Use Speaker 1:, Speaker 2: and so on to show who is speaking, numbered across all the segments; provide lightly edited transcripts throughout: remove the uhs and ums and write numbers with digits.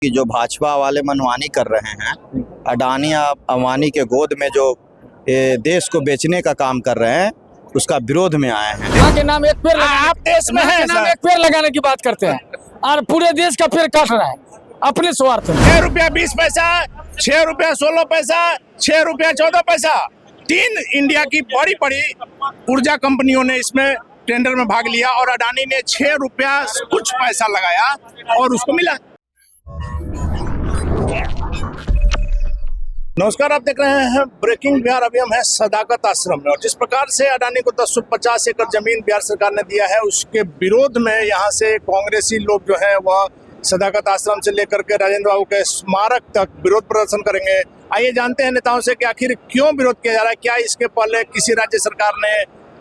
Speaker 1: कि जो भाजपा वाले मनमानी कर रहे हैं, अडानी अंबानी के गोद में जो देश को बेचने का काम कर रहे हैं, उसका विरोध में आए हैं।
Speaker 2: माँ के नाम एक पेड़
Speaker 3: आप देश में हैं
Speaker 2: नाम एक पेड़ लगाने की बात करते हैं और पूरे देश का पेड़ काट रहा है अपने स्वार्थ में।
Speaker 3: 6 रुपया 20 पैसा, 6 रुपया 16 पैसा, 6 रुपया 14 पैसा, 3 इंडिया की बड़ी बड़ी ऊर्जा कंपनियों ने इसमें टेंडर में भाग लिया और अडानी ने 6 रुपया कुछ पैसा लगाया और उसको मिला। नमस्कार, आप देख रहे हैं ब्रेकिंग बिहार। अभी हम हैं सदाकत आश्रम में और जिस प्रकार से अडानी को 1050 एकड़ जमीन बिहार सरकार ने दिया है, उसके विरोध में यहाँ से कांग्रेसी लोग जो है वह सदाकत आश्रम से लेकर के राजेंद्र बाबू के स्मारक तक विरोध प्रदर्शन करेंगे। आइए जानते हैं नेताओं से कि आखिर क्यों विरोध किया जा रहा है। क्या इसके पहले किसी राज्य सरकार ने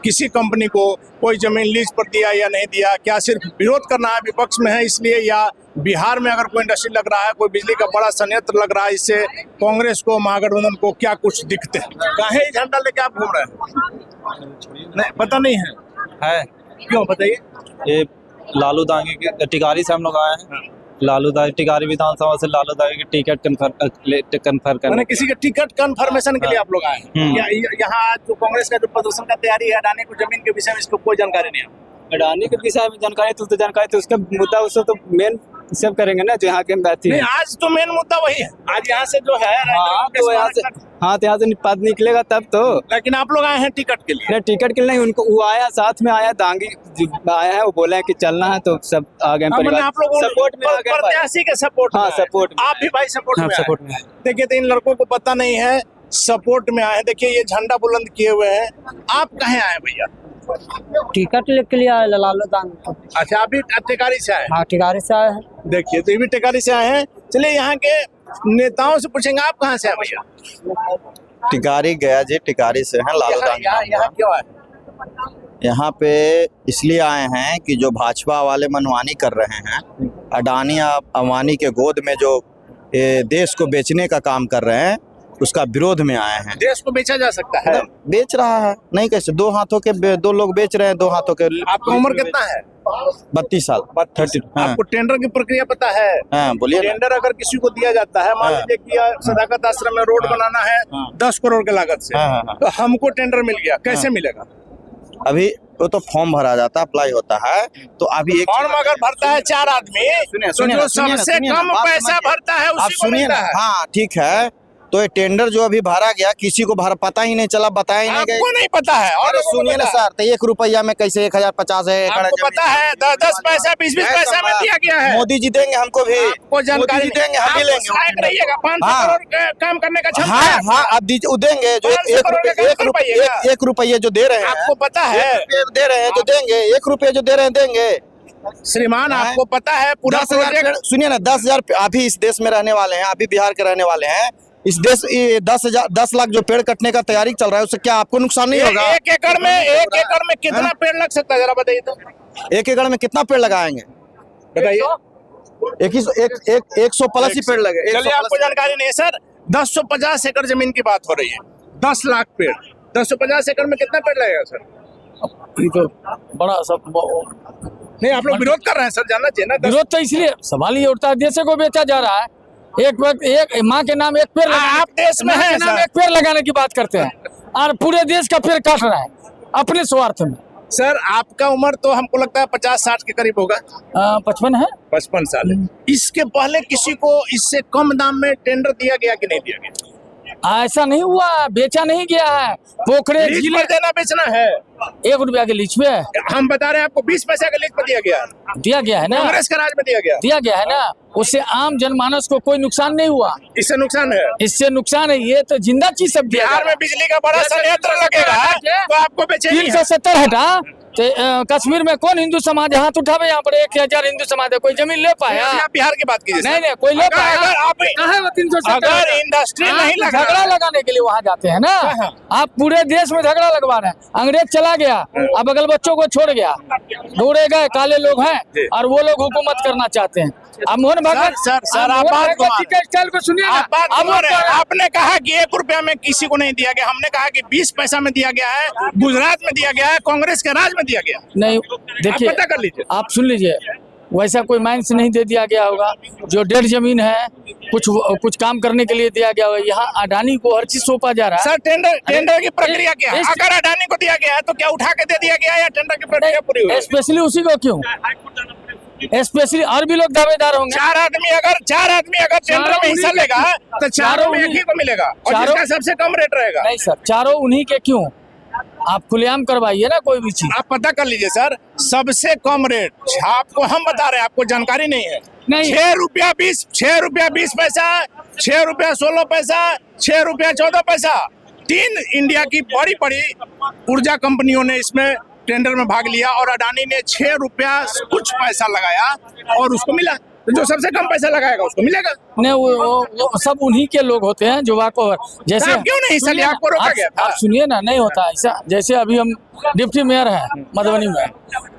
Speaker 3: किसी कंपनी को कोई जमीन लीज पर दिया या नहीं दिया? क्या सिर्फ विरोध करना है, विपक्ष में है इसलिए, या बिहार में अगर कोई इंडस्ट्री लग रहा है, कोई बिजली का बड़ा संयंत्र लग रहा है, इससे कांग्रेस को, महागठबंधन को क्या कुछ दिखते हैं? काहे झंडा लेके आप घूम रहे हैं? नहीं पता नहीं है क्यों बताइए?
Speaker 4: ये लालू दांगे के टिकारी से हम लोग आए हैं। लालू दांगे टिकारी विधानसभा से लालू दांगे की टिकट कन्फर्म करने,
Speaker 3: किसी के टिकट कन्फर्मेशन के लिए आप लोग आए हैं। यहाँ जो कांग्रेस का जो प्रदर्शन का तैयारी है अडानी को जमीन के विषय में, इसको कोई जानकारी नहीं है।
Speaker 4: अडानी के विषय में जानकारी तो जानकारी तो उसका मुद्दा उसको तो मेन सब करेंगे ना, जो यहाँ के बैठी
Speaker 3: नहीं, आज तो मेन मुद्दा वही है। आज यहाँ से जो है
Speaker 4: तो यहाँ से पद निकलेगा तब तो।
Speaker 3: लेकिन आप लोग आए हैं टिकट के लिए?
Speaker 4: नहीं, टिकट के लिए नहीं, उनको वो आया साथ में आया, दांगी आया है, वो बोला है कि चलना है तो सब आ गए परिवार।
Speaker 3: आप लोग
Speaker 4: सपोर्ट में आ गए,
Speaker 3: प्रत्याशी के सपोर्ट।
Speaker 4: हाँ, सपोर्ट।
Speaker 3: आप भी भाई सपोर्ट में
Speaker 4: आए।
Speaker 3: देखिए, तो इन लड़कों को पता नहीं है, सपोर्ट में आए हैं। देखिए ये झंडा बुलंद किए हुए हैं। आप कहाँ आए भैया?
Speaker 2: टिकट के लिए आए लालू दांगे।
Speaker 3: अच्छा, आप भी टिकारी से आए?
Speaker 2: हाँ, टिकारी से आए हैं।
Speaker 3: देखिए, तो ये भी टिकारी से आए हैं। चलिए यहाँ के नेताओं से पूछेंगे, आप कहाँ से आए भैया?
Speaker 1: टिकारी गया जी, टिकारी से हैं। लालू दांगे
Speaker 3: यहाँ क्यों आए?
Speaker 1: यहाँ पे इसलिए आए हैं कि जो भाजपा वाले मनमानी कर रहे हैं, अडानी अंबानी के गोद में जो देश को बेचने का काम कर रहे हैं, उसका विरोध में आए हैं।
Speaker 3: देश को बेचा जा सकता है?
Speaker 1: बेच रहा है, नहीं कैसे? दो हाथों के दो लोग बेच रहे हैं, दो हाथों के।
Speaker 3: आपका उम्र कितना है?
Speaker 1: 32 साल।
Speaker 3: 30। आपको टेंडर की प्रक्रिया पता है?
Speaker 1: हाँ, बोलिए।
Speaker 3: टेंडर अगर किसी को दिया जाता है, मान लीजिए कि सदाकत आश्रम में रोड बनाना है 10 करोड़ की लागत से, तो हमको टेंडर मिल गया, कैसे मिलेगा?
Speaker 1: अभी वो तो फॉर्म भरा जाता है, अप्लाई होता है। तो अभी एक
Speaker 3: फॉर्म अगर भरता है 4 आदमी, तो जो सबसे कम पैसा भरता है
Speaker 1: आप
Speaker 3: उसी को
Speaker 1: सुनिए
Speaker 3: मिलता
Speaker 1: ना।
Speaker 3: है।
Speaker 1: हाँ, ठीक है। तो ये टेंडर जो अभी भरा गया, किसी को पता ही नहीं चला, बताया ही नहीं गया।
Speaker 3: आपको नहीं पता है? और
Speaker 1: सुनिए ना सर, तो 1 रुपया में कैसे 1050 है?
Speaker 3: आपको पता है 10 पैसा 20 पैसा में दिया गया है।
Speaker 1: मोदी जी देंगे हमको भी,
Speaker 3: आपको जानकारी
Speaker 1: देंगे, हम भी लेंगे।
Speaker 3: 500 करोड़ काम करने का क्षमता
Speaker 1: हाँ
Speaker 3: है।
Speaker 1: हाँ, आप देंगे जो 1 रुपये जो दे रहे हैं,
Speaker 3: आपको पता है?
Speaker 1: 1 रुपये दे रहे हैं तो देंगे, 1 रुपये जो दे रहे हैं देंगे।
Speaker 3: श्रीमान, आपको पता है पूरा
Speaker 1: 10,000? सुनिए ना, 10,000 अभी इस देश में रहने वाले हैं, अभी बिहार के रहने वाले हैं। इस देश 10 लाख जो पेड़ कटने का तैयारी चल रहा है, उससे क्या आपको नुकसान नहीं होगा?
Speaker 3: 1 एकड़ में कितना पेड़ लग सकता है, जरा बताइए तो।
Speaker 1: 1 एकड़ में कितना पेड़ लगाएंगे
Speaker 3: बताइए?
Speaker 1: 100 प्लस ही पेड़ लगे।
Speaker 3: चलिए, आपको जानकारी नहीं है सर। 1050 एकड़ जमीन की बात हो रही है, 10 लाख पेड़। 1050 एकड़ में कितना पेड़ लगेगा सर?
Speaker 2: तो बड़ा सब
Speaker 3: नहीं, आप लोग विरोध कर रहे हैं सर, जानना चाहिए ना।
Speaker 2: विरोध तो इसलिए सवाल ये उठता है, देश को बेचा जा रहा है। एक माँ के नाम एक पेड़
Speaker 3: आप देश में हैं
Speaker 2: नाम एक पेड़ लगाने की बात करते हैं और पूरे देश का पेड़ काट रहा है अपने स्वार्थ में।
Speaker 3: सर, आपका उम्र तो हमको लगता है 50-60 के करीब होगा।
Speaker 2: 55 है।
Speaker 3: 55 साल। इसके पहले किसी को इससे कम दाम में टेंडर दिया गया कि नहीं दिया गया?
Speaker 2: ऐसा नहीं हुआ, बेचा नहीं गया है। पोखरे
Speaker 3: लीज पर देना बेचना है।
Speaker 2: 1 रुपया के लीज पे
Speaker 3: हम बता रहे हैं आपको, 20 पैसा का लीज पर दिया
Speaker 2: गया है ना,
Speaker 3: कांग्रेस के राज में दिया गया
Speaker 2: है ना। उससे आम जनमानस को कोई नुकसान नहीं हुआ।
Speaker 3: इससे नुकसान है?
Speaker 2: इससे नुकसान है, ये तो जिंदा चीज सब दिया।
Speaker 3: बिहार में बिजली का बड़ा संयंत्र लगेगा तो आपको बेचेंगे।
Speaker 2: 370 हटा तो कश्मीर में कौन हिंदू समाज हाथ उठावे? यहाँ पर 1000 हिंदू समाज है, कोई जमीन ले पाया?
Speaker 3: आप बिहार की बात कीजिए।
Speaker 2: नहीं, कोई ले पाया?
Speaker 3: अगर इंडस्ट्री नहीं लगा,
Speaker 2: झगड़ा लगाने के लिए वहाँ जाते हैं ना। आप पूरे देश में झगड़ा लगवा रहे हैं। अंग्रेज चला गया, अब अगल बच्चों को छोड़ गया, ढूंढे गए काले लोग हैं और वो लोग हुकूमत करना चाहते हैं। अब मोहन भागवत
Speaker 3: सर आप बात
Speaker 2: को सुनिए।
Speaker 3: आपने कहा कि 1 रुपया में किसी को नहीं दिया गया, हमने कहा कि 20 पैसा में दिया गया है, गुजरात में दिया गया है, कांग्रेस के राज में दिया गया।
Speaker 2: नहीं, देखिए,
Speaker 3: पता कर लीजिए।
Speaker 2: आप सुन लीजिए, वैसा कोई माइंस नहीं दे दिया गया होगा। जो डेढ़ जमीन है कुछ काम करने के लिए दिया गया होगा। यहाँ अडानी को हर चीज सौंपा जा रहा है।
Speaker 3: सर टेंडर की प्रक्रिया क्या है?
Speaker 2: इस-
Speaker 3: अगर अडानी को दिया गया है तो क्या उठा के दे दिया गया है या टेंडर की प्रक्रिया पूरी हुई?
Speaker 2: स्पेशली उसी को क्यों? स्पेशली और भी लोग दावेदार होंगे।
Speaker 3: चार आदमी अगर टेंडर में हिस्सा लेगा तो चारों में एक ही को मिलेगा और
Speaker 2: चारों-
Speaker 3: जिसका सबसे कम रेट रहेगा।
Speaker 2: नहीं सर, चारों उन्हीं के क्यों? आप खुलेआम करवाइए ना कोई भी चीज।
Speaker 3: आप पता कर लीजिए सर, सबसे कम रेट आपको हम बता रहे हैं, आपको जानकारी नहीं है।
Speaker 2: नहीं।
Speaker 3: 6 रुपया 20 पैसा, 6 रुपया 16 पैसा, 6 रुपया 14 पैसा। 3 इंडिया की बड़ी बड़ी ऊर्जा कंपनियों ने इसमें टेंडर में भाग लिया और अडानी ने 6 रुपया कुछ पैसा लगाया और उसको मिला। तो जो सबसे कम पैसा लगाएगा उसको मिलेगा।
Speaker 2: नहीं, वो सब उन्हीं के लोग होते हैं जो वाको जैसे।
Speaker 3: आप क्यों नहीं हिस्सा लिया? आपको रोका गया था।
Speaker 2: आप सुनिए ना, नहीं होता ऐसा। जैसे अभी हम डिप्टी मेयर हैं मधुबनी में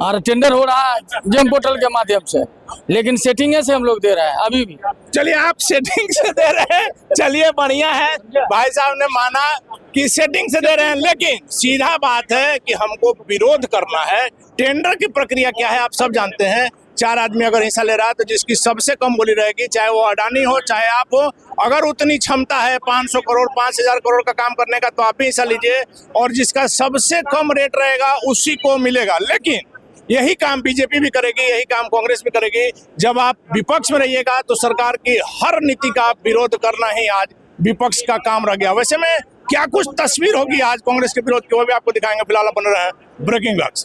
Speaker 2: और टेंडर हो रहा है जेम पोर्टल के माध्यम से, लेकिन सेटिंग से हम लोग दे रहे हैं अभी भी।
Speaker 3: चलिए, आप सेटिंग से दे रहे हैं, चलिए बढ़िया है। भाई साहब ने माना कि सेटिंग से दे रहे हैं, लेकिन सीधा बात है कि हमको विरोध करना है। टेंडर की प्रक्रिया क्या है आप सब जानते हैं। 4 आदमी अगर हिस्सा ले रहा है तो जिसकी सबसे कम बोली रहेगी, चाहे वो अडानी हो चाहे आप हो, अगर उतनी क्षमता है 500 करोड़ 5000 करोड़ का काम करने का तो आप भी हिस्सा लीजिए और जिसका सबसे कम रेट रहेगा उसी को मिलेगा। लेकिन यही काम बीजेपी भी करेगी, यही काम कांग्रेस भी करेगी। जब आप विपक्ष में रहिएगा तो सरकार की हर नीति का आप विरोध करना ही आज विपक्ष का काम रह गया। वैसे में क्या कुछ तस्वीर होगी आज कांग्रेस के विरोध की, वो भी आपको दिखाएंगे। फिलहाल बन रहे हैं ब्रेकिंग ब्लॉग्स।